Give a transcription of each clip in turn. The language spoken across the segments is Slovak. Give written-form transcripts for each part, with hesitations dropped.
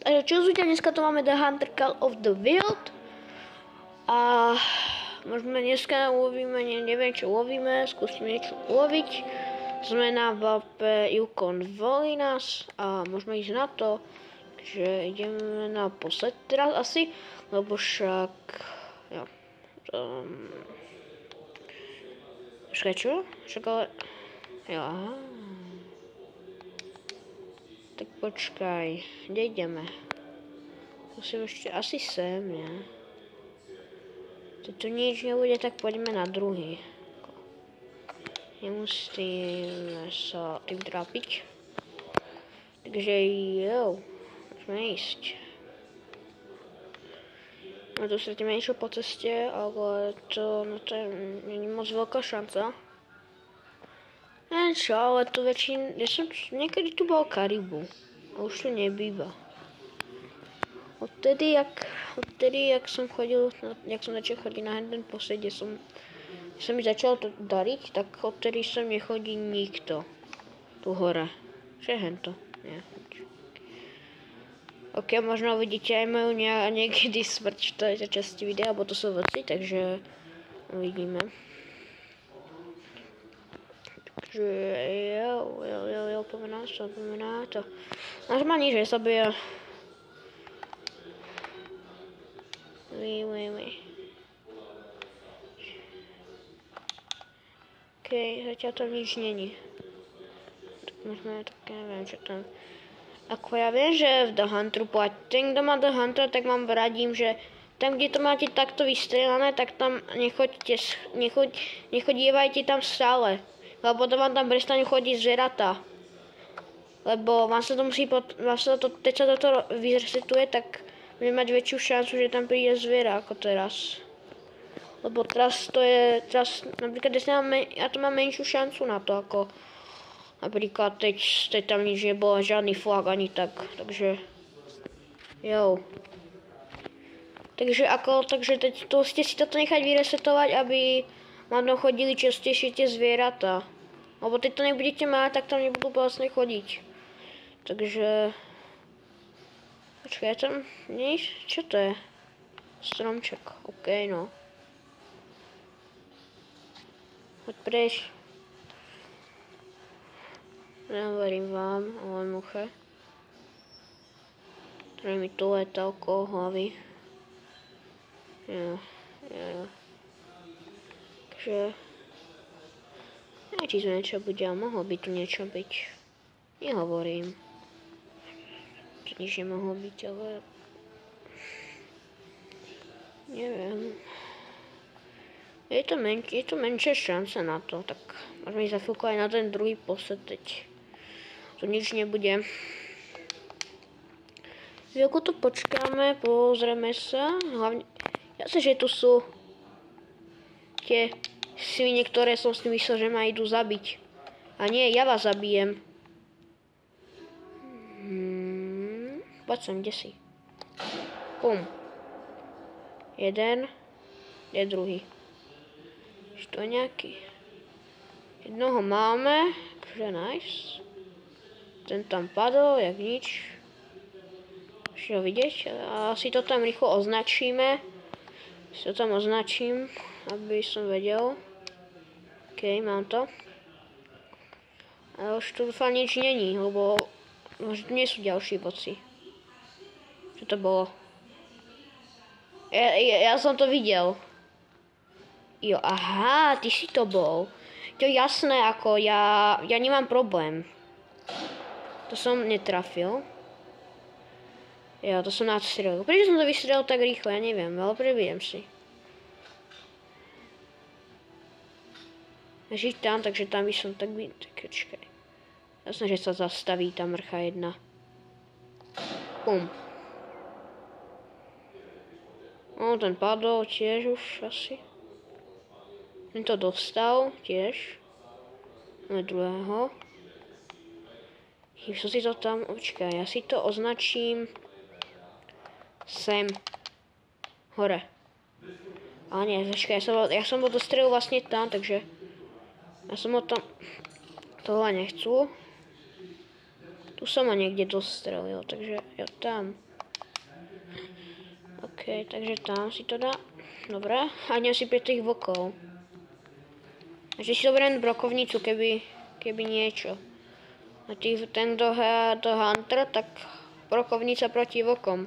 Takže čo ľudia, dneska to máme The Hunter Call of the Wild. A možno dneska ulovíme, neviem čo ulovíme, skúsime niečo uloviť. Sme na mape Yukon Volinas a môžeme ísť na to, že ideme na posled teraz asi, lebo však, jo, počkaj čo? Však ale, jo, aha. Tak počkaj, kde ideme? Musím ešte asi sem, ne? Keď tu nič nebude, tak poďme na druhý. Nemusíme sa tým trápiť. Takže jo, môžeme ísť. No tu stretíme niečo po ceste, ale to, no to nie je moc veľká šanca. Neviem čo, ale tu niekedy tu bol Karibu. A už tu nebýva. Odtedy, jak som začal chodiť na ten posled, kde som mi začal to dariť, tak odtedy sem nechodí nikto. Tu hore. Čo je hento? Nie. Ok, možno vidíte aj moju niekedy smrť v tejto časti videa, alebo to sú veci, takže uvidíme. Takže jo, pomená to. Normálne, že sa bude... Ok, zatiaľ tam nič není. Tak možno tak neviem, čo tam... Ako ja viem, že v The Hunteru ten, kto má The Hunter, tak vám radím, že tam, kde to máte takto vystrelané, tak tam nechodívajte tam stále. Lebo potom vám tam prestanú chodiť zvieratá. Lebo vám sa to keď sa toto vyresetuje, tak bude mať väčšiu šancu, že tam príde zviera ako teraz. Lebo teraz napríklad ja to mám menšiu šancu na to, ako napríklad teď tam nič nebolo, žiadny flag ani tak, takže jo. Takže teď to ste si toto nechať vyresetovať, aby vám tam chodili častejšie tie zvieratá. Lebo teď to nebudete mať, tak tam nebudú vlastne chodiť. Takže... Počkaj, tam nič? Čo to je? Stromček, okej, no. Poď preč. Nehovorím vám, ale muche. Ktorý mi tu letá okolo hlavy. Jo. Takže... Neviem, či tu niečo bude, ale mohlo by tu niečo byť. Nehovorím. Že nič nemohlo byť, ale... Neviem. Je to menšia šanca na to, tak môžeme ísť za chvíľku aj na ten druhý posled teď. Tu nič nebude. Chvíľku tu počkáme, pozrieme sa. Hlavne, jasne, že tu sú tie svine, ktoré som s tým myslel, že ma idú zabiť. A nie, ja vás zabijem. Poď sem, kde si? Pum. Jeden. Kde je druhý? Čo je nejaký? Jednoho máme. Takže nice. Ten tam padol, jak nič. Ešte ho vidieť. A si to tam rýchlo označíme. Si to tam označím, aby som vedel. OK, mám to. A už tu dúfam nič není, lebo už nie sú ďalší boci. Čo to bolo? Ja som to videl. Jo, aha, ty si to bol. To je jasné, ako ja nemám problém. To som netrafil. Jo, to som nadstrelil. Prečo som to vystrelil tak rýchlo, ja neviem, ale prebijem si. Žiť tam, takže tam by som tak čakaj. Jasné, že sa zastaví tá mrcha jedna. Pum. No, ten padol tiež už asi. Ten to dostal tiež. Máme druhého. Kým som si to tam... Počkaj, ja si to označím... Sem. Hore. Ale nie, počkaj, ja som ho dostrelil vlastne tam, takže... Ja som ho tam... Tohle nechcú. Tu som ho niekde dostrelil, takže ja tam. takže tam si to dá. Dobre, a idem si pri tých vlkov. Takže si zoberiem brokovnicu, keby niečo. A ten, kto hrá do Huntera, tak brokovnica proti vlkom.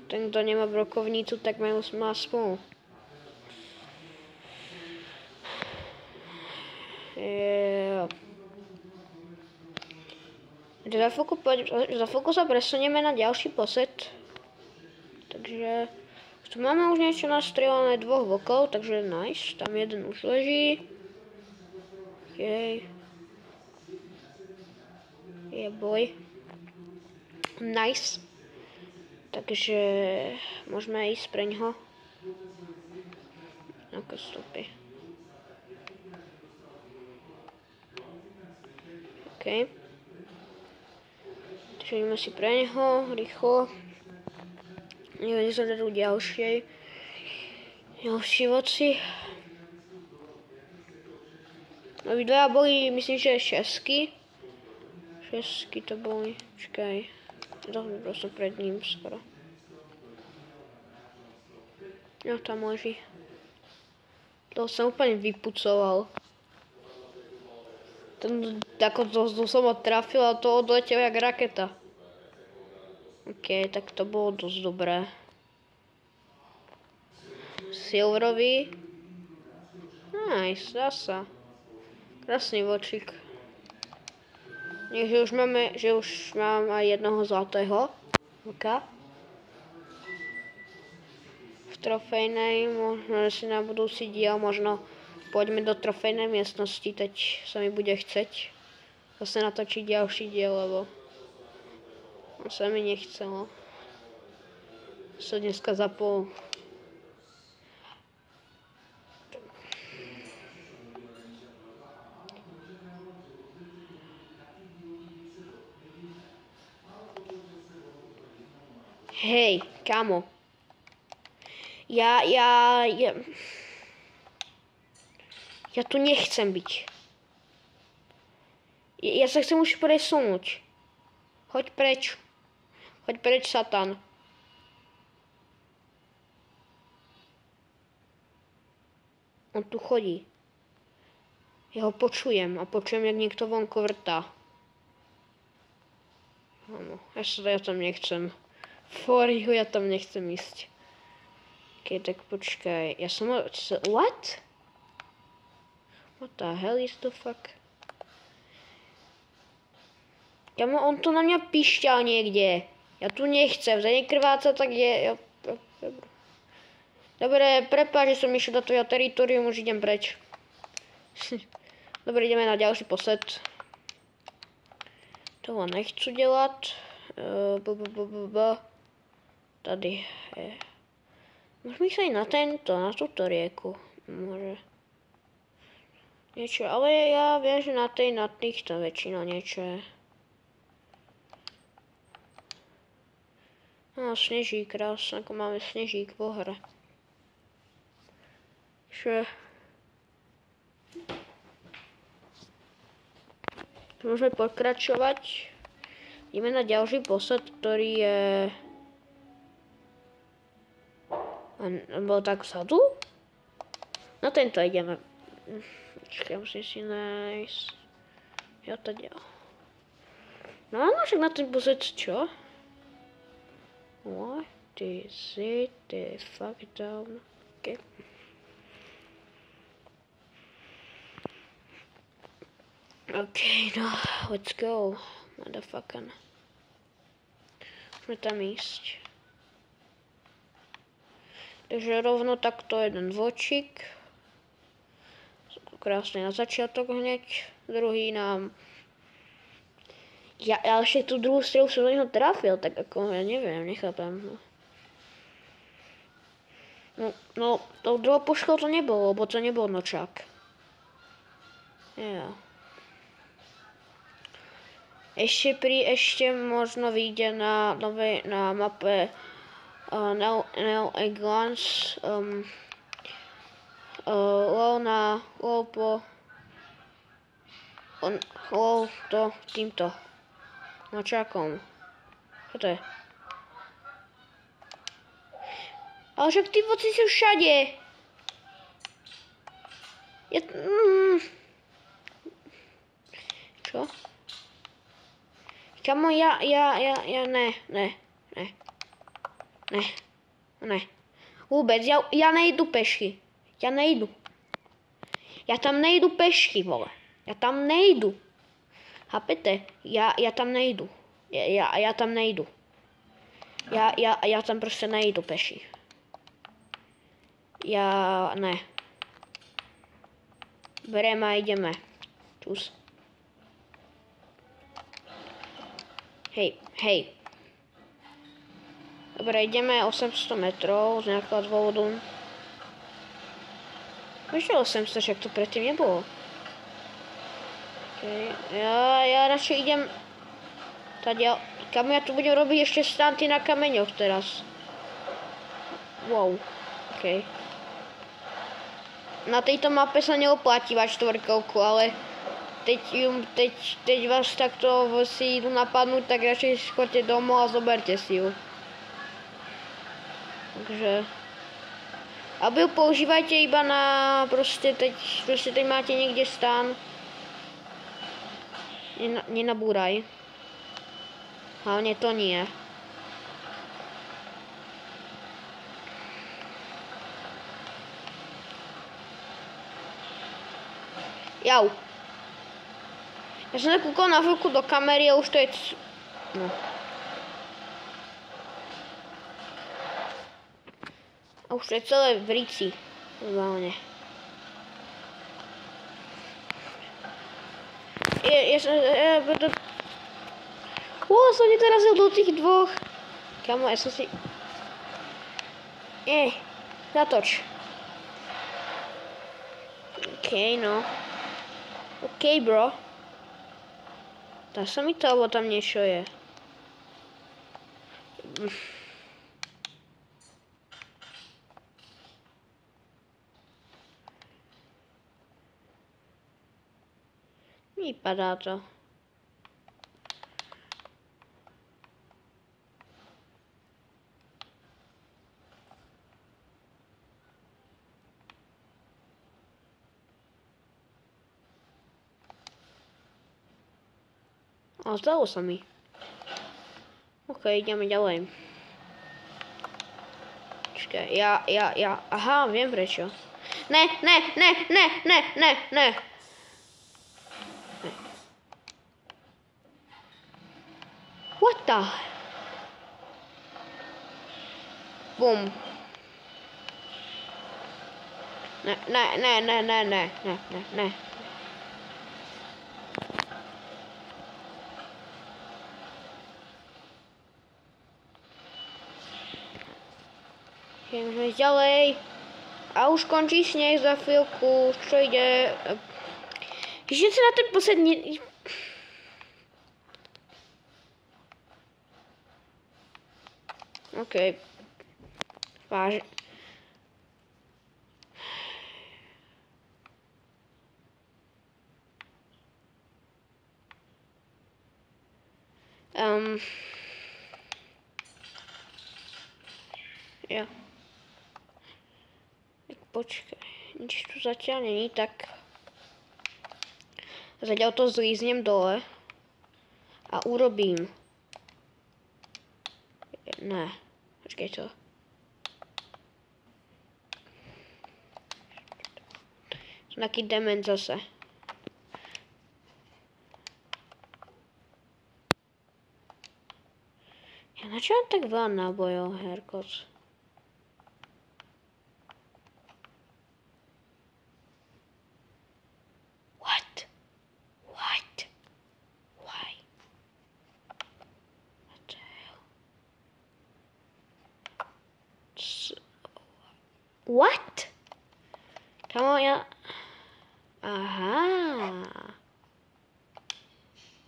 Ten, kto nemá brokovnicu, tak má smolu. Za chvíľku sa presunieme na ďalší posed. Takže tu máme už niečo nastrelené, 2 vlkov, takže nice. Tam jeden už leží. Okay. Yeah boy. Nice. Takže môžeme ísť pre ňoho. Ako stopy. OK. Takže ideme si pre neho, rýchlo. Neviem, sa dajú ďalší voci. Obidvaja boli, myslím, že 6. 6 to boli. Čakaj. Dobre, som pred ním skoro. No, tam leží. To som úplne vypucoval. To som ho trafil a to odletel jak raketa. OK, tak to bolo dosť dobré. Silverový. Nice, dá sa. Krásny vočík. Že už mám aj jednoho zlatého vlka. V trofejnej, možno si na budúci diel, možno poďme do trofejnej miestnosti, teď sa mi bude chceť zase natočiť ďalší diel, lebo sa mi nechcelo. Sa dneska zapol. Hej, kámo. Ja tu nechcem byť. Ja sa chcem už presunúť. Hoď preč. Hoď preč, Satan. On tu chodí. Ja ho počujem a počujem, jak niekto vonko vrtá. Áno, ja tam nechcem. Foriho, ja tam nechcem ísť. Ok, tak počkaj. Ja som... What? What the hell is the fuck? Kamo, on tu na mňa pišťal niekde. Ja tu nechcem, za nekrváca, tak je... Dobre, prepáč, že som išiel do tvojho teritorium, už idem preč. Dobre, ideme na ďalší posed. Toho nechcu delať. Tady. Môžeme ísť aj na túto rieku. Môže. Niečo, ale ja viem, že na týchto väčšinou niečo je. No, snežík, krásne, ako máme snežík vo hre. Že... Môžeme pokračovať. Ideme na ďalší posad, ktorý je... On bol tak vzadu? No tento ideme. Počkaj, musím si nájsť... Ja to ďal. No áno, však na ten posad čo? What is it? The fuck down. Okay. Okay, no, let's go. Motherfucker. Môžeme tam ísť. Takže rovno takto jeden vočík. Krásne na začiatok hneď. Druhý nám... Ja ešte tú druhú strelu som do neho trafil, tak ako, ja neviem, nechápem. No, tou druhou puškou to nebolo, lebo to nebol nočák. Ja. Ešte možno vyjde na mape Neo Eglans LOL to týmto nočákom. Čo to je? Ale však ty voci sú všade. Čo? Kamo, ne. Vůbec, já nejdu pešky. Já nejdu. Já tam nejdu pešky, vole. Já tam nejdu. Chápete? Já tam nejdu. Já tam nejdu. Já tam prostě nejdu peši. Ne. Bereme a jdeme. Čus. Hej. Dobre, ideme 800 metrov z nejakého dôvodu. Ešte 800, však to predtým nebolo. Okay. Ja radšej idem... Kam ja tu budem robiť ešte stanty na kameňoch teraz. Wow. OK. Na tejto mape sa neoplatí mať štvorkovku, ale teď vás takto si idú napadnúť, tak radšej choďte domov a zoberte si ju. Takže... Aby ju používajte iba na... Proste teď máte niekde stan. Nenabúraj. Hlavne to nie. Jau. Ja som sa kúkal na chvíľku do kamery a už to je... No. A už to je celé v rici. Normálne. Som nedorazil do tých dvoch. Kamo, ja som si... Zatoč. OK, no. OK, bro. Dá sa mi to, alebo tam niečo je? Vypadá to. A zdalo sa mi. OK, ideme ďalej. Čakaj, aha, viem prečo. Ne. What the? Boom. Ne. Môžeme ísť ďalej. A už končí sneh za chvíľku. Čo ide? Ešte sa na ten posledný... OK. Váž... Ja. Tak počkaj, nič tu zatiaľ není, tak zatiaľ to zlíznem dole a urobím. Ne, počkaj to. Som taký dement zase. Ja na čo mám tak veľa nábojov, herkos? What? Kamo, ja... Aha.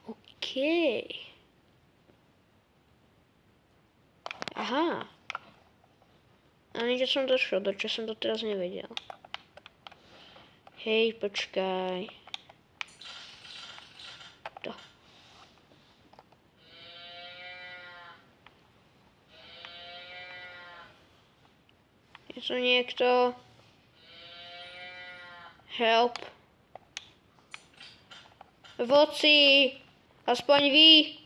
OK. Aha. A niečo som došiel, do čo som doteraz nevedel. Hej, počkaj. To. Je tu niekto? Help. Voci! Aspoň vy!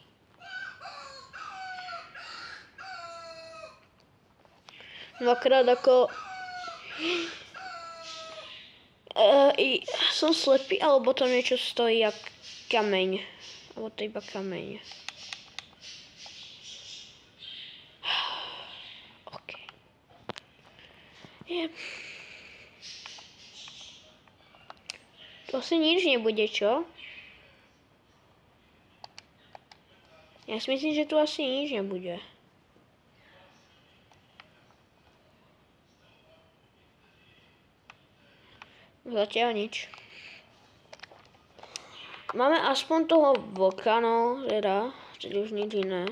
Dvakrát ako... som slepý, alebo to niečo stojí jak kameň. Alebo to iba kameň. OK. To asi nič nebude, čo? Ja si myslím, že tu asi nič nebude. Zatiaľ nič. Máme aspoň toho vlka, no, teda, teď už nič iné.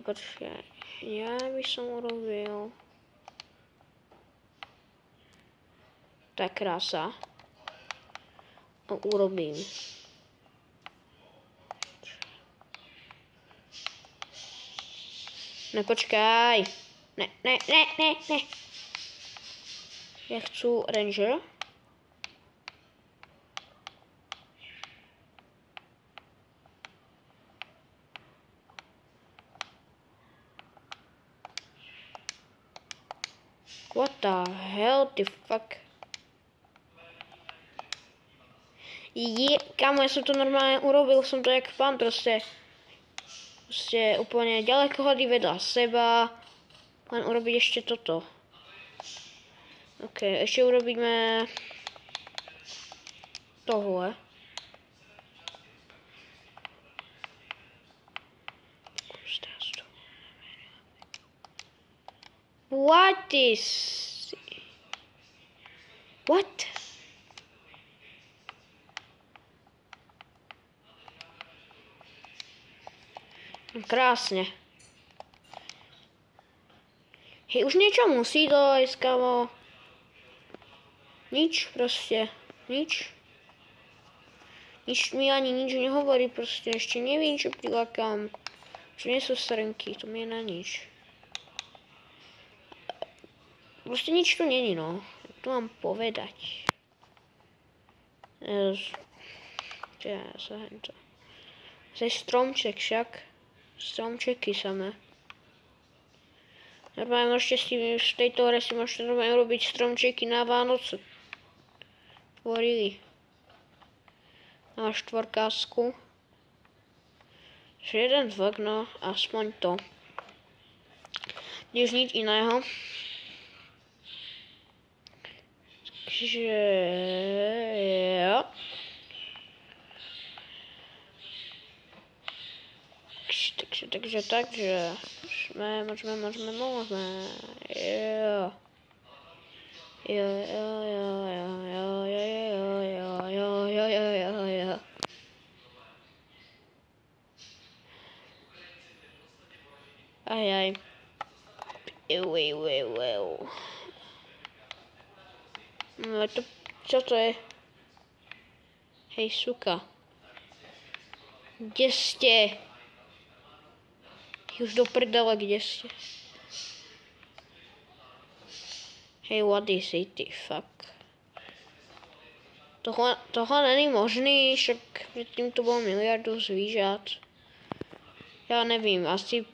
Počkaj, ja by som urobil... Tá krása. Urobím. Ne, počkaj. Ne. Ja chcú Ranger. What the hell the fuck? Kámo, ja som to normálne urobil, som to jak pán, proste úplne ďaleko hody vedľa seba, len urobiť ešte toto. OK, ešte urobíme tohle. What is... What? Krásne. Hej, už niečo musí dojsť, kámo. Nič, proste. Nič. Nič mi ani nič nehovorí, proste ešte neviem, čo prilakám. Čo nie sú srnky, to mi je na nič. Proste nič tu není, no. Tu mám povedať. Ja sa hento. Zaj stromček však. Stromčeky samé. Normálne môžete si v tejto hre si môžete normálne robiť stromčeky na Vánoce. Tvorili. Na štvorkásku. Jeden zvuk, no, aspoň to. Než nič iného. Takže... Jo. Takže, môžeme, jo. Ajaj. No to, čo to je? Hej, suka. Kde ste? Už do prdele, kde ste? Hej, what is it, the fuck? Tohle není možný, však předtím to bylo miliardu zvířat. Já nevím, asi...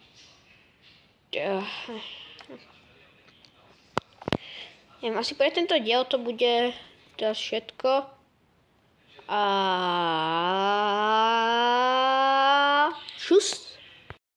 Nevím, asi pre tento diel to bude teraz všetko. A... Šust.